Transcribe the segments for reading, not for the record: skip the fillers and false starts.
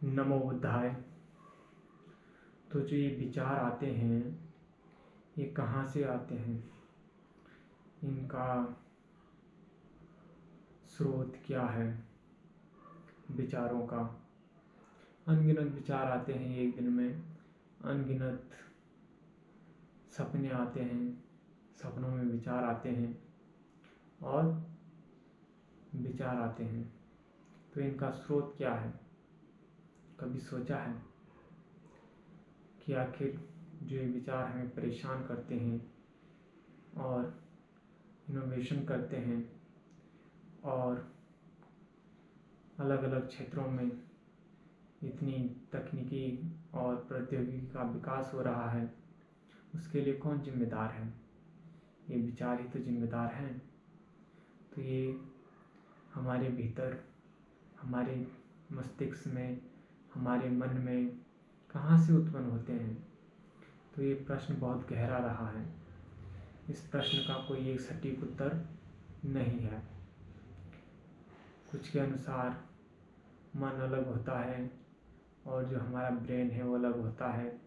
नमो बुद्धाय। तो जो ये विचार आते हैं ये कहाँ से आते हैं, इनका स्रोत क्या है विचारों का। अनगिनत विचार आते हैं एक दिन में, अनगिनत सपने आते हैं, सपनों में विचार आते हैं और विचार आते हैं। तो इनका स्रोत क्या है? कभी सोचा है कि आखिर जो ये विचार हमें परेशान करते हैं और इनोवेशन करते हैं और अलग अलग क्षेत्रों में इतनी तकनीकी और प्रौद्योगिकी का विकास हो रहा है, उसके लिए कौन जिम्मेदार है? ये विचार ही तो जिम्मेदार हैं। तो ये हमारे भीतर, हमारे मस्तिष्क में, हमारे मन में कहाँ से उत्पन्न होते हैं? तो ये प्रश्न बहुत गहरा रहा है। इस प्रश्न का कोई एक सटीक उत्तर नहीं है। कुछ के अनुसार मन अलग होता है और जो हमारा ब्रेन है वो अलग होता है,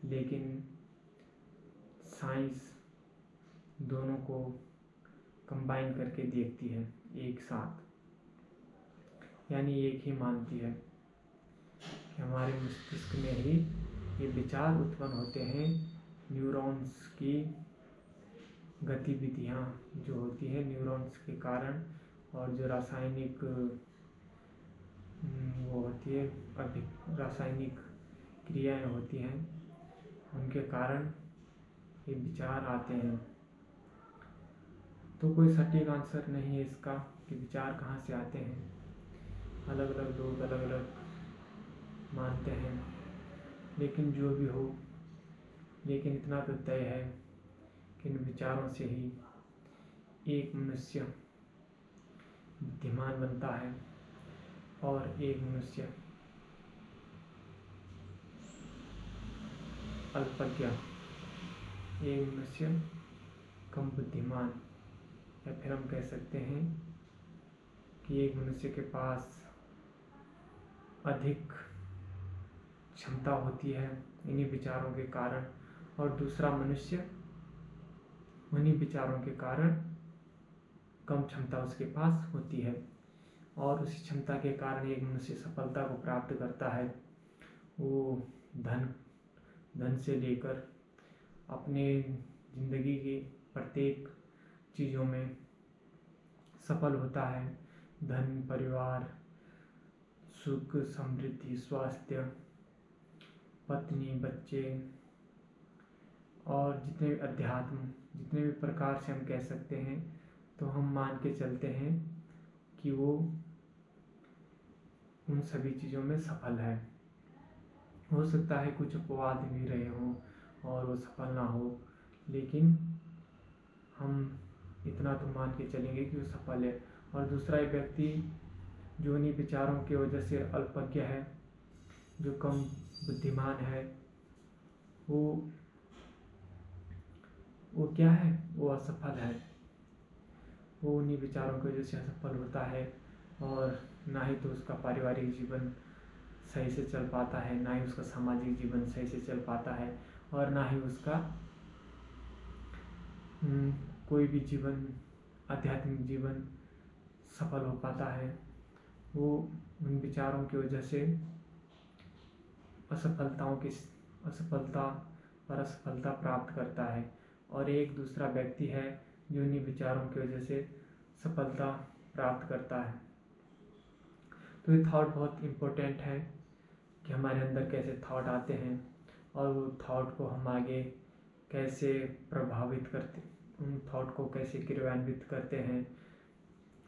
लेकिन साइंस दोनों को कंबाइन करके देखती है एक साथ, यानी एक ही मानती है कि हमारे मस्तिष्क में ही ये विचार उत्पन्न होते हैं। न्यूरॉन्स की गतिविधियाँ जो होती है न्यूरॉन्स के कारण, और जो रासायनिक वो होती है अधिक रासायनिक क्रियाएं होती हैं, उनके कारण ये विचार आते हैं। तो कोई सटीक आंसर नहीं है इसका कि विचार कहाँ से आते हैं। अलग अलग लोग अलग अलग मानते हैं, लेकिन जो भी हो, लेकिन इतना तो तय है कि इन विचारों से ही एक मनुष्य बुद्धिमान बनता है और एक मनुष्य अल्पज्ञ, एक मनुष्य कम बुद्धिमान, या फिर हम कह सकते हैं कि एक मनुष्य के पास अधिक क्षमता होती है इन्हीं विचारों के कारण, और दूसरा मनुष्य उन्हीं विचारों के कारण कम क्षमता उसके पास होती है। और उसी क्षमता के कारण एक मनुष्य सफलता को प्राप्त करता है। वो धन से लेकर अपने जिंदगी की प्रत्येक चीज़ों में सफल होता है। धन, परिवार, सुख, समृद्धि, स्वास्थ्य, पत्नी, बच्चे और जितने भी अध्यात्म, जितने भी प्रकार से हम कह सकते हैं, तो हम मान के चलते हैं कि वो उन सभी चीज़ों में सफल है। हो सकता है कुछ अपवाद भी रहे हों और वो सफल ना हो, लेकिन हम इतना तो मान के चलेंगे कि वो सफल है। और दूसरा एक व्यक्ति जो उन्हीं विचारों की वजह से अल्पज्ञ है, जो कम बुद्धिमान है, वो क्या है? वो असफल है। वो उन्हीं विचारों की वजह से असफल होता है, और ना ही तो उसका पारिवारिक जीवन सही से चल पाता है, ना ही उसका सामाजिक जीवन सही से चल पाता है, और ना ही उसका कोई भी जीवन, आध्यात्मिक जीवन सफल हो पाता है। वो उन विचारों की वजह से असफलता पर असफलता प्राप्त करता है। और एक दूसरा व्यक्ति है जो उन्हीं विचारों की वजह से सफलता प्राप्त करता है। तो ये थॉट बहुत इम्पोर्टेंट है कि हमारे अंदर कैसे थॉट आते हैं और वो थॉट को हम आगे कैसे प्रभावित करते, उन थॉट को कैसे क्रियान्वित करते हैं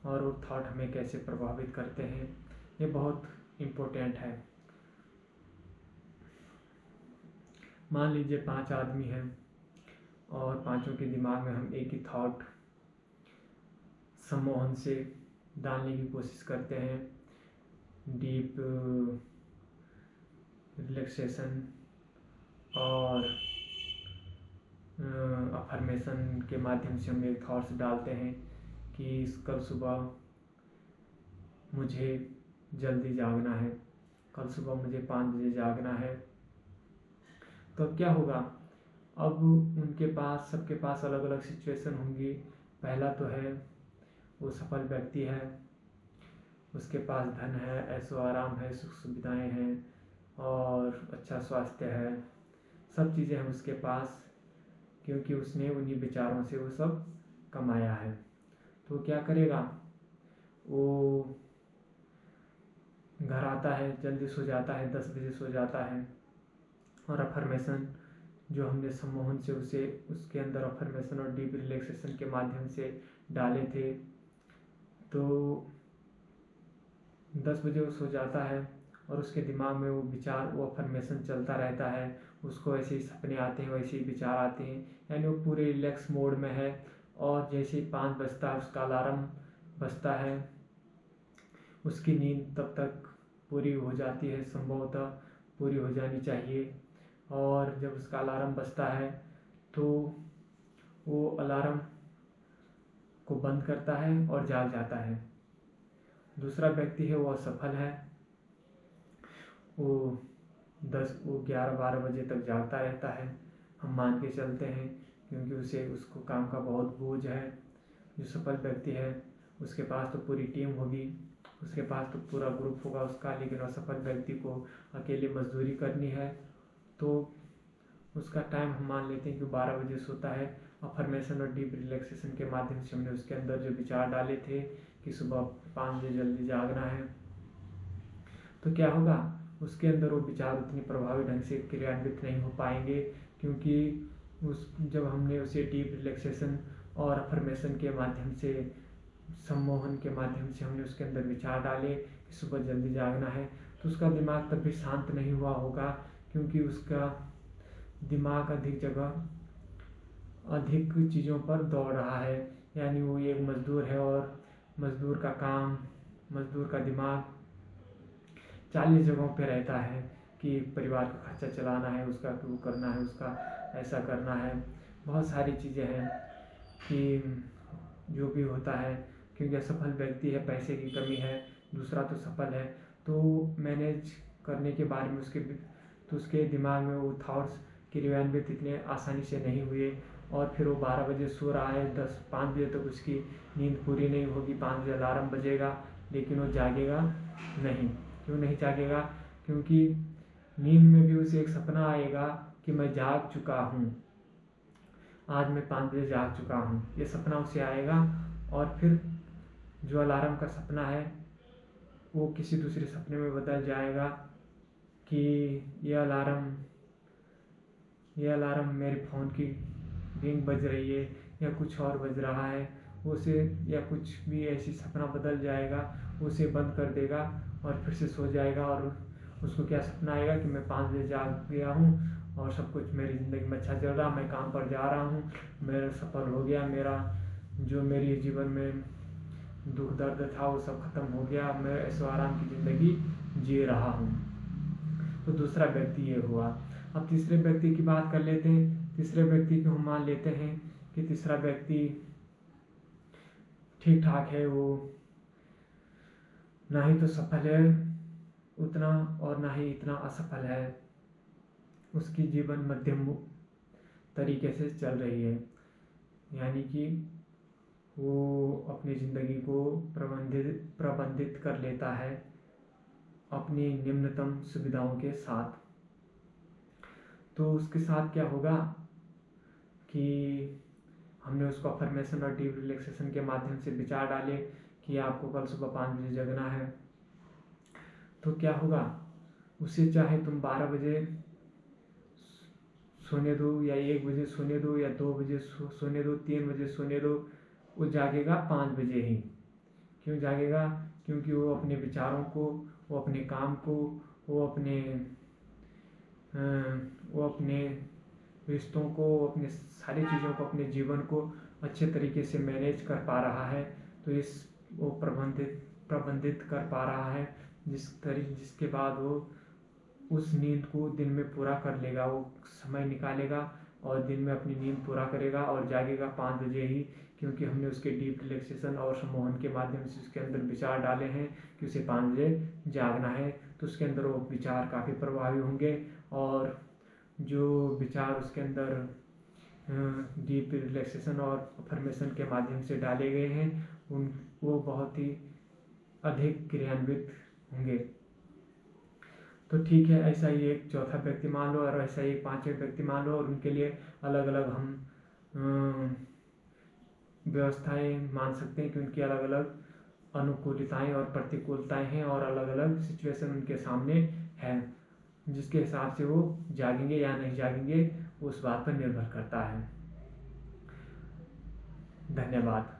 और वो थॉट हमें कैसे प्रभावित करते हैं, ये बहुत इम्पोर्टेंट है। मान लीजिए 5 आदमी हैं और पांचों के दिमाग में हम एक ही थॉट सम्मोहन से डालने की कोशिश करते हैं। डीप रिलैक्सेशन और अफर्मेशन के माध्यम से हम एक थॉट्स डालते हैं कि कल सुबह मुझे जल्दी जागना है, कल सुबह मुझे 5 बजे जागना है। तो अब क्या होगा, अब उनके पास, सबके पास अलग अलग सिचुएशन होंगी। पहला तो है वो सफल व्यक्ति है, उसके पास धन है, ऐशो आराम है, सुख सुविधाएं हैं और अच्छा स्वास्थ्य है, सब चीज़ें हैं उसके पास, क्योंकि उसने उन्हीं विचारों से वो सब कमाया है। तो क्या करेगा, वो घर आता है, जल्दी सो जाता है, 10 बजे सो जाता है, और अफर्मेशन जो हमने सम्मोहन से उसे उसके अंदर अफर्मेशन और डीप रिलैक्सेशन के माध्यम से डाले थे, तो 10 बजे वो सो जाता है और उसके दिमाग में वो विचार, वो अफर्मेशन चलता रहता है, उसको ऐसे ही सपने आते हैं, वैसे ही विचार आते हैं, यानी वो पूरे रिलैक्स मोड में है। और जैसे ही 5 बजता है उसका अलार्म बजता है, उसकी नींद तब तक पूरी हो जाती है, संभवतः पूरी हो जानी चाहिए। और जब उसका अलार्म बजता है तो वो अलार्म को बंद करता है और जाग जाता है। दूसरा व्यक्ति है वो असफल है, वो 11-12 बजे तक जागता रहता है, हम मान के चलते हैं, क्योंकि उसको काम का बहुत बोझ है। जो सफल व्यक्ति है उसके पास तो पूरी टीम होगी, उसके पास तो पूरा ग्रुप होगा उसका, लेकिन असफल व्यक्ति को अकेले मजदूरी करनी है। तो उसका टाइम हम मान लेते हैं कि 12 बजे सोता है। अफर्मेशन और डीप रिलैक्सेशन के माध्यम से हमने उसके अंदर जो विचार डाले थे कि सुबह 5 बजे जल्दी जागना है, तो क्या होगा, उसके अंदर वो विचार उतनी प्रभावी ढंग से क्रियान्वित नहीं हो पाएंगे, क्योंकि जब हमने उसे डीप रिलैक्सेशन और अफर्मेशन के माध्यम से, सम्मोहन के माध्यम से हमने उसके अंदर विचार डाले कि सुबह जल्दी जागना है, तो उसका दिमाग तब भी शांत नहीं हुआ होगा, क्योंकि उसका दिमाग अधिक चीज़ों पर दौड़ रहा है। यानी वो एक मजदूर है और मजदूर का दिमाग 40 जगहों पे रहता है कि परिवार का खर्चा चलाना है, उसका वो करना है, उसका ऐसा करना है, बहुत सारी चीज़ें हैं कि जो भी होता है, क्योंकि असफल व्यक्ति है, पैसे की कमी है, दूसरा तो सफल है, तो मैनेज करने के बारे में उसके दिमाग में वो थॉट्स क्रियान्वित इतने आसानी से नहीं हुए, और फिर वो 12 बजे सो रहा है, 5 बजे तक उसकी नींद पूरी नहीं होगी, 5 बजे अलार्म बजेगा, लेकिन वो जागेगा नहीं। क्यों नहीं जागेगा, क्योंकि नींद में भी उसे एक सपना आएगा कि मैं जाग चुका हूँ, आज मैं 5 बजे जाग चुका हूँ, ये सपना उसे आएगा, और फिर जो अलार्म का सपना है वो किसी दूसरे सपने में बदल जाएगा कि ये अलार्म मेरे फ़ोन की रिंग बज रही है या कुछ और बज रहा है, उसे, या कुछ भी ऐसी सपना बदल जाएगा, उसे बंद कर देगा और फिर से सो जाएगा। और उसको क्या सपना आएगा कि मैं 5 बजे जाग गया हूँ और सब कुछ मेरी ज़िंदगी में अच्छा चल रहा, मैं काम पर जा रहा हूँ, मेरा सफल हो गया, मेरी जीवन में दुख दर्द था वो सब खत्म हो गया, मैं ऐशो आराम की ज़िंदगी जी रहा हूँ। तो दूसरा व्यक्ति ये हुआ। अब तीसरे व्यक्ति की बात कर लेते हैं। तीसरे व्यक्ति को हम मान लेते हैं कि तीसरा व्यक्ति ठीक ठाक है, वो ना ही तो सफल है उतना और ना ही इतना असफल है, उसकी जीवन मध्यम तरीके से चल रही है, यानी कि वो अपनी ज़िंदगी को प्रबंधित कर लेता है अपनी निम्नतम सुविधाओं के साथ। तो उसके साथ क्या होगा कि हमने उसको अफर्मेशन और डीप रिलैक्सेशन के माध्यम से विचार डाले कि आपको कल सुबह 5 बजे जगना है, तो क्या होगा, उसे चाहे तुम 12 बजे सोने दो या 1 बजे सोने दो या 2 बजे सोने दो, 3 बजे सोने दो, वो जागेगा 5 बजे ही। क्यों जागेगा, क्योंकि वो अपने विचारों को, वो अपने काम को, वो अपने रिश्तों को, अपने सारी चीज़ों को, अपने जीवन को अच्छे तरीके से मैनेज कर पा रहा है। तो वो प्रबंधित कर पा रहा है, जिसके बाद वो उस नींद को दिन में पूरा कर लेगा, वो समय निकालेगा और दिन में अपनी नींद पूरा करेगा और जागेगा 5 बजे ही, क्योंकि हमने उसके डीप रिलैक्सेशन और सम्मोहन के माध्यम से उसके अंदर विचार डाले हैं कि उसे 5 बजे जागना है, तो उसके अंदर वो विचार काफ़ी प्रभावी होंगे। और जो विचार उसके अंदर डीप रिलैक्सेशन और अफर्मेशन के माध्यम से डाले गए हैं वो बहुत ही अधिक क्रियान्वित होंगे। तो ठीक है, ऐसा ही एक चौथा व्यक्ति मान लो और ऐसा ही एक 5वें व्यक्ति मान लो, और उनके लिए अलग अलग हम व्यवस्थाएं मान सकते हैं कि उनकी अलग अलग अनुकूलताएं और प्रतिकूलताएं हैं और अलग अलग सिचुएशन उनके सामने है, जिसके हिसाब से वो जागेंगे या नहीं जागेंगे उस बात पर निर्भर करता है। धन्यवाद।